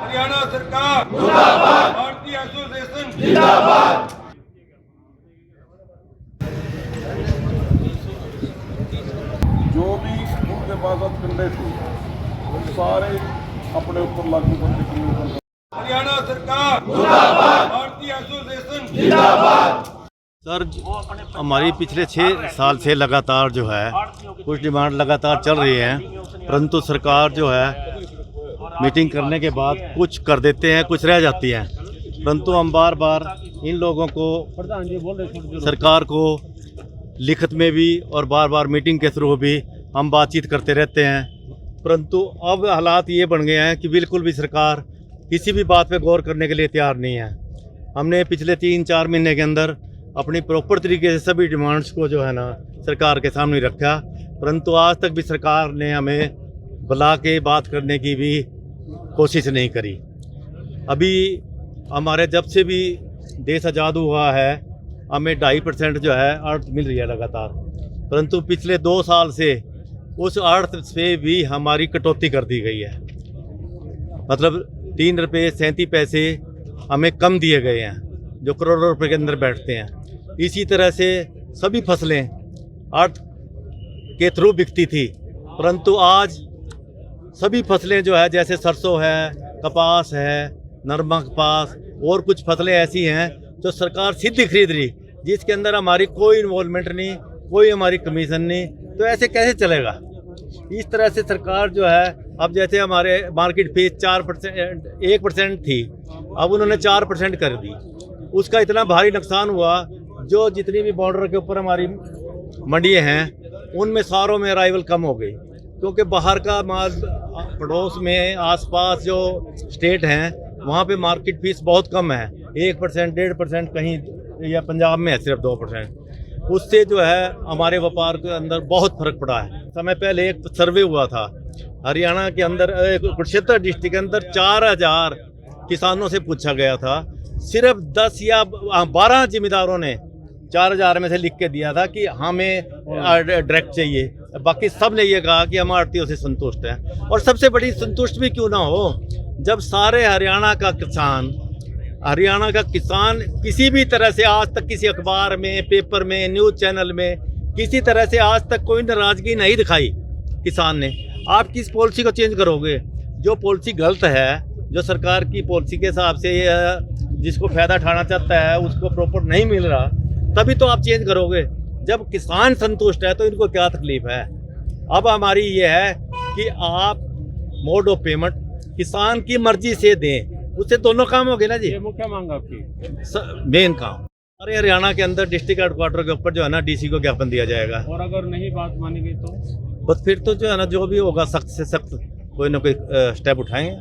हरियाणा सरकार मुर्दाबाद, भारतीय एसोसिएशन जिंदाबाद। जो भी उनके पास हथकंडे थे वो सारे अपने ऊपर लागू करने के लिए हरियाणा सरकार मुर्दाबाद, भारतीय एसोसिएशन जिंदाबाद। सर, हमारी पिछले 6 साल से लगातार जो है कुछ डिमांड लगातार चल रही है, परंतु सरकार जो है मीटिंग करने के बाद कुछ कर देते हैं, कुछ रह जाती हैं। परंतु हम बार बार इन लोगों को, सरकार को लिखित में भी और बार बार मीटिंग के थ्रू भी हम बातचीत करते रहते हैं, परंतु अब हालात ये बन गए हैं कि बिल्कुल भी सरकार किसी भी बात पे गौर करने के लिए तैयार नहीं है। हमने पिछले 3-4 महीने के अंदर अपनी प्रॉपर तरीके से सभी डिमांड्स को जो है ना सरकार के सामने रखा, परंतु आज तक भी सरकार ने हमें बुला के बात करने की भी कोशिश नहीं करी। अभी हमारे जब से भी देश आज़ाद हुआ है हमें 2.5% जो है अर्थ मिल रही है लगातार, परंतु पिछले 2 साल से उस अर्थ से भी हमारी कटौती कर दी गई है। मतलब 3 रुपये 37 पैसे हमें कम दिए गए हैं, जो करोड़ों रुपए के अंदर बैठते हैं। इसी तरह से सभी फसलें अर्थ के थ्रू बिकती थी, परंतु आज सभी फसलें जो है, जैसे सरसों है, कपास है, नरमा कपास और कुछ फसलें ऐसी हैं जो सरकार सीधी खरीद रही, जिसके अंदर हमारी कोई इन्वॉल्वमेंट नहीं, कोई हमारी कमीशन नहीं। तो ऐसे कैसे चलेगा? इस तरह से सरकार जो है, अब जैसे हमारे मार्केट फीस 1% थी, अब उन्होंने 4% कर दी। उसका इतना भारी नुकसान हुआ, जो जितनी भी बॉर्डर के ऊपर हमारी मंडियाँ हैं उनमें सारों में अराइवल कम हो गई, क्योंकि बाहर का माल पड़ोस में आसपास जो स्टेट हैं वहाँ पे मार्केट फीस बहुत कम है, 1%, 1.5% कहीं, या पंजाब में है सिर्फ 2%। उससे जो है हमारे व्यापार के अंदर बहुत फर्क पड़ा है। समय पहले एक सर्वे हुआ था हरियाणा के अंदर, कुरुक्षेत्र डिस्ट्रिक्ट के अंदर 4000 किसानों से पूछा गया था, सिर्फ 10 या 12 जिम्मेदारों ने 4000 में से लिख के दिया था कि हमें डायरेक्ट चाहिए। बाकी सब ने ये कहा कि हम आड़तियों से संतुष्ट हैं। और सबसे बड़ी संतुष्ट भी क्यों ना हो, जब सारे हरियाणा का किसान किसी भी तरह से आज तक किसी अखबार में, पेपर में, न्यूज़ चैनल में किसी तरह से आज तक कोई नाराज़गी नहीं दिखाई किसान ने। आप किस पॉलिसी को चेंज करोगे? जो पॉलिसी गलत है, जो सरकार की पॉलिसी के हिसाब से जिसको फ़ायदा उठाना चाहता है उसको प्रॉपर नहीं मिल रहा, तभी तो आप चेंज करोगे। जब किसान संतुष्ट है तो इनको क्या तकलीफ है? अब हमारी ये है कि आप मोड ऑफ पेमेंट किसान की मर्जी से दें, उससे दोनों काम हो गए ना जी। ये मुख्य मांग आपकी मेन काम अरे हरियाणा के अंदर डिस्ट्रिक्ट हेडक्वार्टर के ऊपर जो है ना डीसी को ज्ञापन दिया जाएगा, और अगर नहीं बात मानी गई तो बस फिर तो जो है ना जो भी होगा सख्त से सख्त कोई ना कोई स्टेप उठाएंगे।